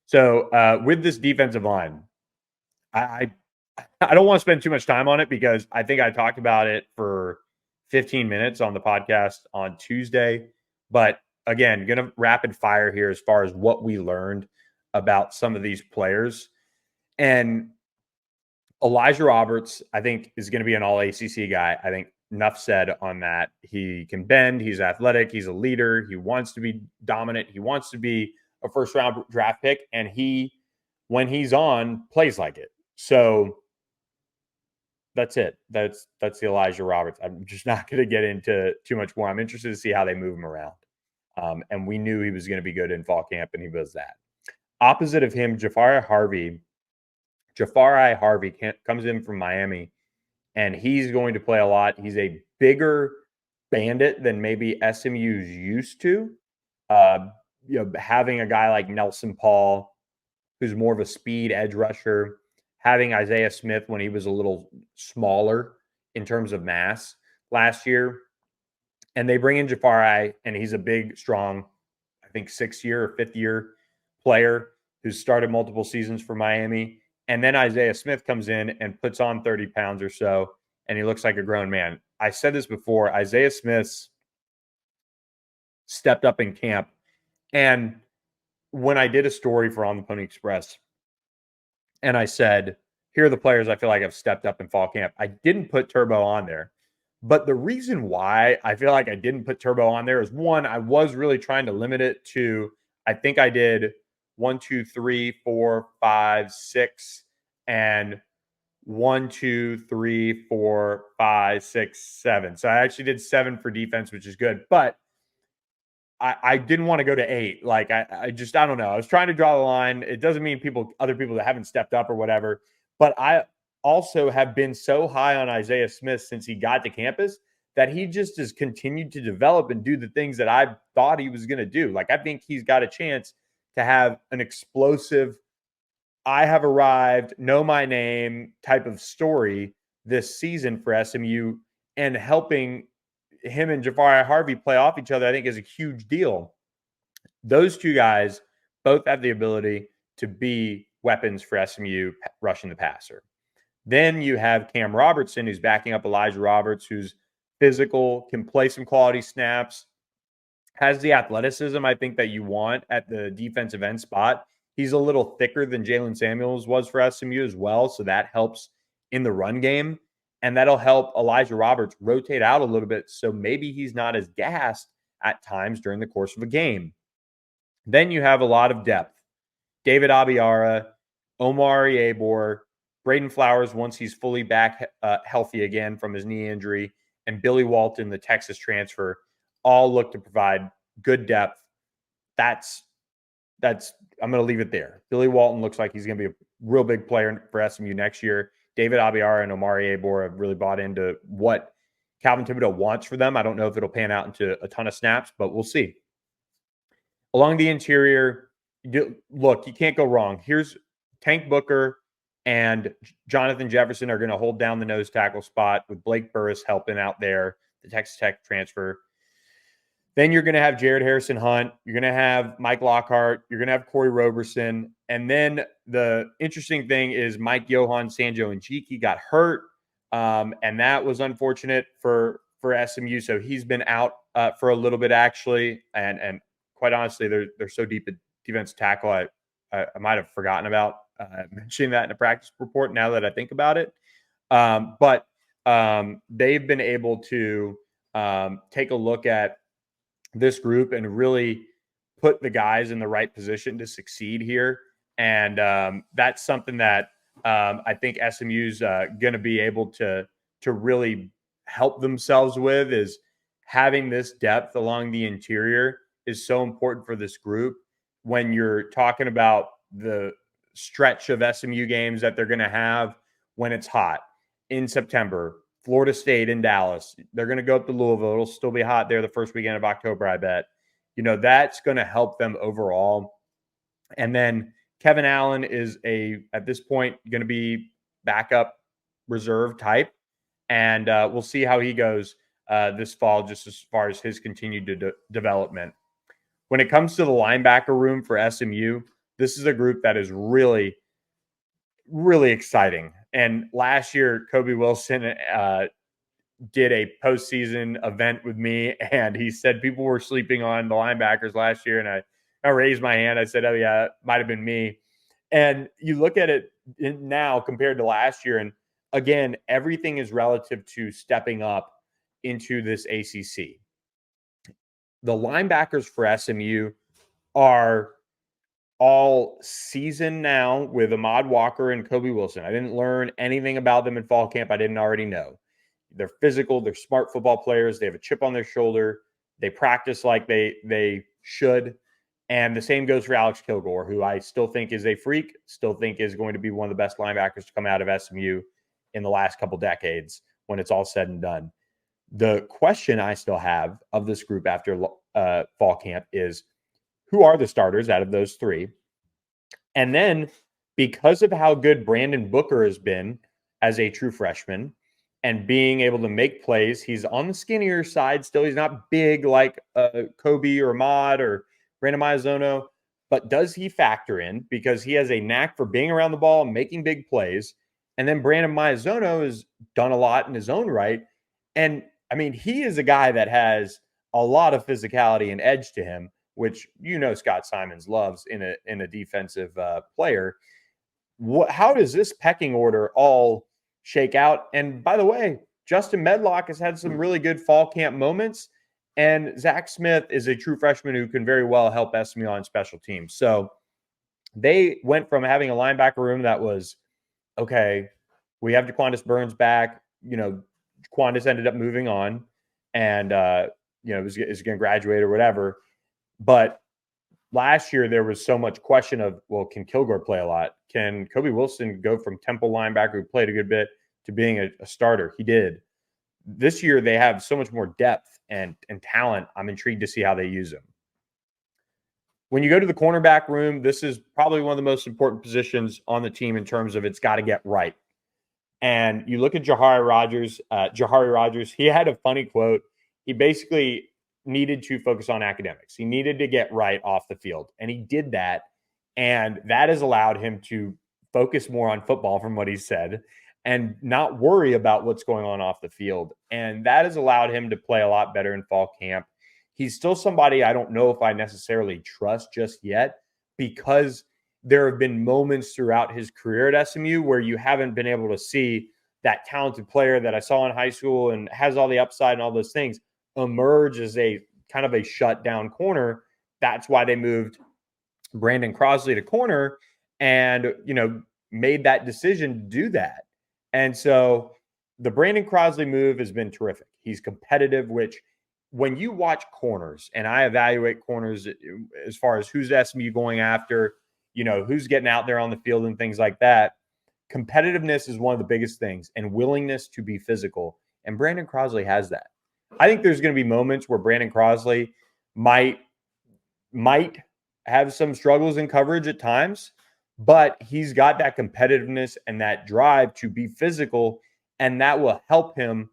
So with this defensive line, I I don't want to spend too much time on it because I think I talked about it for 15 minutes on the podcast on Tuesday. But again, going to rapid fire here as far as what we learned about some of these players. And Elijah Roberts, I think, is going to be an all ACC guy. I think enough said on that. He can bend. He's athletic. He's a leader. He wants to be dominant. He wants to be a first round draft pick. And when he's on, plays like it. So that's it. That's the Elijah Roberts. I'm just not going to get into too much more. I'm interested to see how they move him around. And we knew he was going to be good in fall camp, and he was that. Opposite of him, Jafari Harvey comes in from Miami, and he's going to play a lot. He's a bigger bandit than maybe SMU's used to. Having a guy like Nelson Paul, who's more of a speed edge rusher, having Isaiah Smith when he was a little smaller in terms of mass last year. And they bring in Jafari, and he's a big, strong, I think 6-year or 5th-year player who's started multiple seasons for Miami. And then Isaiah Smith comes in and puts on 30 pounds or so, and he looks like a grown man. I said this before, Isaiah Smith's stepped up in camp. And when I did a story for On the Pony Express, and I said, here are the players I feel like have stepped up in fall camp, I didn't put Turbo on there. But the reason why I feel like I didn't put Turbo on there is, one, I was really trying to limit it to, I think I did 1, 2, 3, 4, 5, 6, and 1, 2, 3, 4, 5, 6, 7. So I actually did 7 for defense, which is good. But I didn't want to go to 8. Like I don't know. I was trying to draw the line. It doesn't mean other people that haven't stepped up or whatever. But I also have been so high on Isaiah Smith since he got to campus that he just has continued to develop and do the things that I thought he was going to do. Like, I think he's got a chance to have an explosive, I have arrived, know my name type of story this season for SMU, and helping him and Jafari Harvey play off each other, I think, is a huge deal. Those two guys both have the ability to be weapons for SMU rushing the passer. Then you have Cam Robertson, who's backing up Elijah Roberts, who's physical, can play some quality snaps, has the athleticism, I think, that you want at the defensive end spot. He's a little thicker than Jalen Samuels was for SMU as well, so that helps in the run game. And that'll help Elijah Roberts rotate out a little bit, so maybe he's not as gassed at times during the course of a game. Then you have a lot of depth. David Abiara, Omari Abor, Braden Flowers once he's fully back healthy again from his knee injury, and Billy Walton, the Texas transfer, all look to provide good depth. That's I'm going to leave it there. Billy Walton looks like he's going to be a real big player for SMU next year. David Abiara and Omari Abor have really bought into what Calvin Thibodeau wants for them. I don't know if it'll pan out into a ton of snaps, but we'll see. Along the interior, look, you can't go wrong. Here's Tank Booker and Jonathan Jefferson are going to hold down the nose tackle spot with Blake Burris helping out there, the Texas Tech transfer. Then you're going to have Jared Harrison Hunt. You're going to have Mike Lockhart. You're going to have Corey Roberson. And then the interesting thing is Mike Johan Sanjo and Njiki got hurt. And that was unfortunate for SMU. So he's been out for a little bit, actually. And quite honestly, they're so deep at defensive tackle, I might have forgotten about mentioning that in a practice report now that I think about it. But they've been able to take a look at this group and really put the guys in the right position to succeed here. And that's something that I think SMU's going to be able to really help themselves with, is having this depth along the interior is so important for this group. When you're talking about the stretch of SMU games that they're going to have when it's hot in September, Florida State in Dallas, they're going to go up to Louisville. It'll still be hot there the first weekend of October, I bet. That's going to help them overall. And then Kevin Allen is at this point, going to be backup reserve type. And we'll see how he goes this fall, just as far as his continued development. When it comes to the linebacker room for SMU, This is a group that is really, really exciting. And last year, Kobe Wilson did a postseason event with me, and he said people were sleeping on the linebackers last year. And I raised my hand. I said, oh, yeah, it might have been me. And you look at it now compared to last year, and again, everything is relative to stepping up into this ACC. The linebackers for SMU are all seasoned now with Ahmad Walker and Kobe Wilson. I didn't learn anything about them in fall camp I didn't already know. They're physical. They're smart football players. They have a chip on their shoulder. They practice like they should. And the same goes for Alex Kilgore, who I still think is a freak, still think is going to be one of the best linebackers to come out of SMU in the last couple decades when it's all said and done. The question I still have of this group after fall camp is, who are the starters out of those three? And then, because of how good Brandon Booker has been as a true freshman and being able to make plays, he's on the skinnier side still. He's not big like Kobe or Ahmad or Brandon Maiazono, but does he factor in? Because he has a knack for being around the ball and making big plays. And then Brandon Maiazono has done a lot in his own right. And I mean, he is a guy that has a lot of physicality and edge to him, which Scott Simons loves in a defensive player. How does this pecking order all shake out? And by the way, Justin Medlock has had some really good fall camp moments, and Zach Smith is a true freshman who can very well help SMU on special teams. So they went from having a linebacker room that was, okay, we have Jaquandis Burns back. Jaquandis ended up moving on and, is going to graduate or whatever. But last year, there was so much question of, well, can Kilgore play a lot? Can Kobe Wilson go from Temple linebacker who played a good bit to being a starter? He did. This year, they have so much more depth and talent. I'm intrigued to see how they use them. When you go to the cornerback room, this is probably one of the most important positions on the team in terms of it's got to get right. And you look at Jahari Rogers, he had a funny quote. He basically needed to focus on academics. He needed to get right off the field, and he did that. And that has allowed him to focus more on football, from what he said, and not worry about what's going on off the field. And that has allowed him to play a lot better in fall camp. He's still somebody I don't know if I necessarily trust just yet, because there have been moments throughout his career at SMU where you haven't been able to see that talented player that I saw in high school and has all the upside and all those things emerge as a kind of a shutdown corner. That's why they moved Brandon Crosley to corner and, made that decision to do that. And so the Brandon Crosley move has been terrific. He's competitive, which when you watch corners, and I evaluate corners as far as who's SMU going after, who's getting out there on the field and things like that, competitiveness is one of the biggest things, and willingness to be physical. And Brandon Crosley has that. I think there's going to be moments where Brandon Crosley might have some struggles in coverage at times, but he's got that competitiveness and that drive to be physical, and that will help him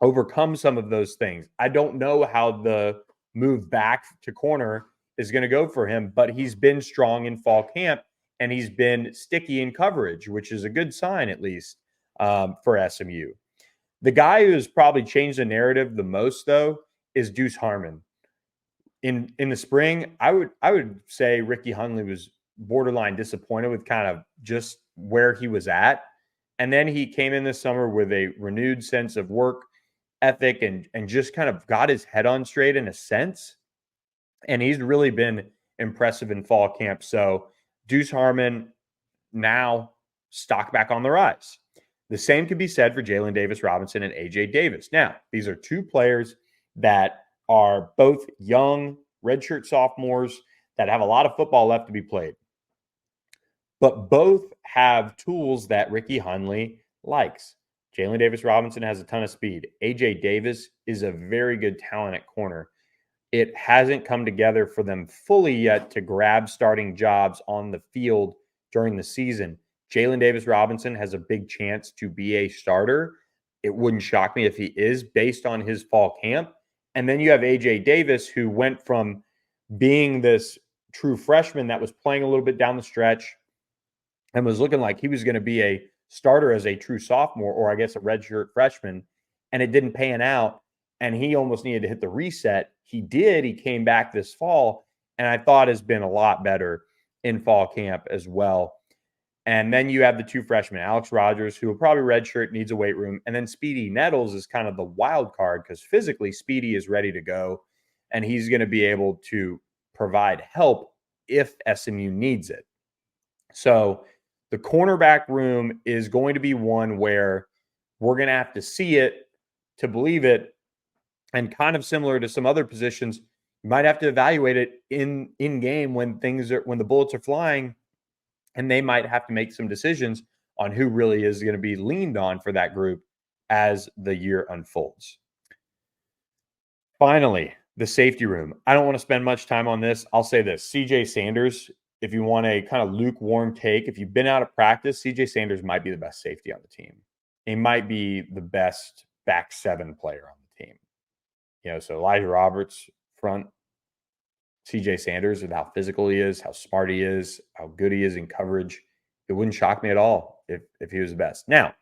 overcome some of those things. I don't know how the move back to corner is going to go for him, but he's been strong in fall camp, and he's been sticky in coverage, which is a good sign, at least for SMU. The guy who has probably changed the narrative the most, though, is Deuce Harmon. In the spring, I would say Ricky Hundley was borderline disappointed with kind of just where he was at. And then he came in this summer with a renewed sense of work ethic and just kind of got his head on straight in a sense. And he's really been impressive in fall camp. So Deuce Harmon now stock back on the rise. The same could be said for Jalen Davis Robinson and AJ Davis. Now, these are two players that are both young redshirt sophomores that have a lot of football left to be played. But both have tools that Ricky Hundley likes. Jalen Davis Robinson has a ton of speed. AJ Davis is a very good talent at corner. It hasn't come together for them fully yet to grab starting jobs on the field during the season. Jalen Davis Robinson has a big chance to be a starter. It wouldn't shock me if he is, based on his fall camp. And then you have AJ Davis, who went from being this true freshman that was playing a little bit down the stretch and was looking like he was going to be a starter as a true sophomore, or I guess a redshirt freshman, and it didn't pan out. And he almost needed to hit the reset. He did. He came back this fall, and I thought has been a lot better in fall camp as well. And then you have the two freshmen, Alex Rogers, who will probably redshirt, needs a weight room. And then Speedy Nettles is kind of the wild card because physically Speedy is ready to go, and he's going to be able to provide help if SMU needs it. So the cornerback room is going to be one where we're going to have to see it to believe it. And kind of similar to some other positions, you might have to evaluate it in game when the bullets are flying, and they might have to make some decisions on who really is going to be leaned on for that group as the year unfolds. Finally, the safety room. I don't want to spend much time on this. I'll say this. CJ Sanders, if you want a kind of lukewarm take, if you've been out of practice, CJ Sanders might be the best safety on the team. He might be the best back seven player on the team. So Elijah Roberts front, CJ Sanders, with how physical he is, how smart he is, how good he is in coverage. It wouldn't shock me at all if he was the best. Now,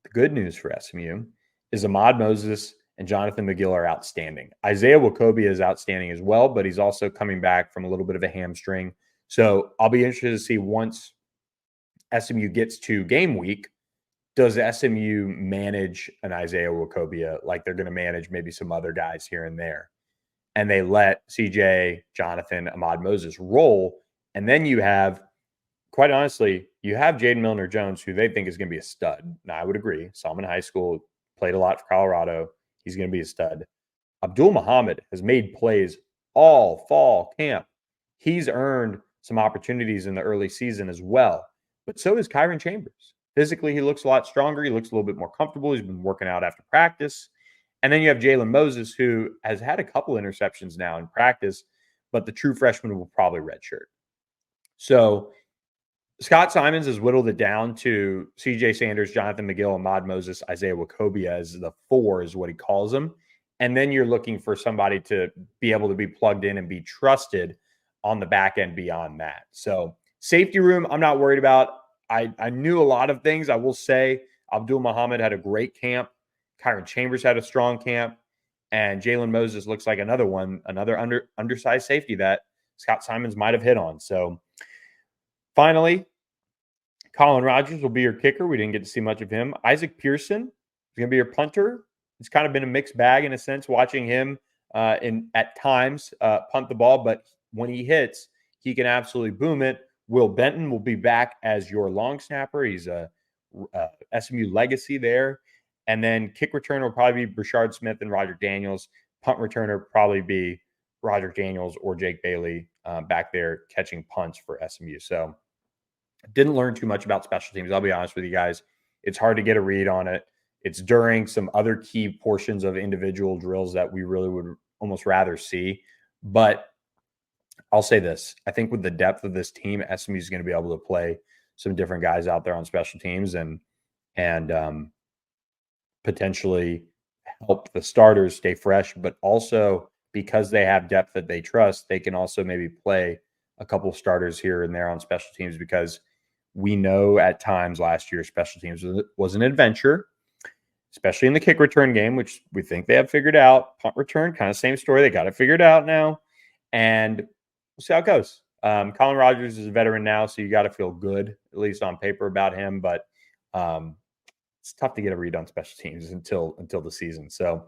the good news for SMU is Ahmad Moses and Jonathan McGill are outstanding. Isaiah Wokobia is outstanding as well, but he's also coming back from a little bit of a hamstring. So I'll be interested to see once SMU gets to game week, does SMU manage an Isaiah Wokobia like they're going to manage maybe some other guys here and there? And they let CJ, Jonathan, Ahmad Moses roll. And then you have, quite honestly, you have Jaden Milner-Jones, who they think is going to be a stud. Now, I would agree. Saw him in high school, played a lot for Colorado. He's going to be a stud. Abdul Muhammad has made plays all fall camp. He's earned some opportunities in the early season as well. But so is Kyron Chambers. Physically, he looks a lot stronger. He looks a little bit more comfortable. He's been working out after practice. And then you have Jalen Moses, who has had a couple interceptions now in practice, but the true freshman will probably redshirt. So Scott Simons has whittled it down to CJ Sanders, Jonathan McGill, Ahmad Moses, Isaiah Wokobia as the four is what he calls them. And then you're looking for somebody to be able to be plugged in and be trusted on the back end beyond that. So safety room, I'm not worried about. I knew a lot of things. I will say Abdul Muhammad had a great camp. Kyron Chambers had a strong camp. And Jalen Moses looks like another undersized safety that Scott Simons might have hit on. So finally, Colin Rogers will be your kicker. We didn't get to see much of him. Isaac Pearson is going to be your punter. It's kind of been a mixed bag in a sense, watching him at times punt the ball, but when he hits, he can absolutely boom it. Will Benton will be back as your long snapper. He's a SMU legacy there. And then kick returner will probably be Brashard Smith and Roger Daniels. Punt returner probably be Roger Daniels or Jake Bailey back there catching punts for SMU. So didn't learn too much about special teams. I'll be honest with you guys. It's hard to get a read on it. It's during some other key portions of individual drills that we really would almost rather see. But I'll say this. I think with the depth of this team, SMU is going to be able to play some different guys out there on special teams and potentially help the starters stay fresh. But also because they have depth that they trust, they can also maybe play a couple of starters here and there on special teams, because we know at times last year special teams was an adventure, especially in the kick return game, which we think they have figured out. Punt return, kind of same story. They got it figured out now. And we'll see how it goes. Colin Rogers is a veteran now, so you got to feel good, at least on paper, about him. But it's tough to get a read on special teams until the season. So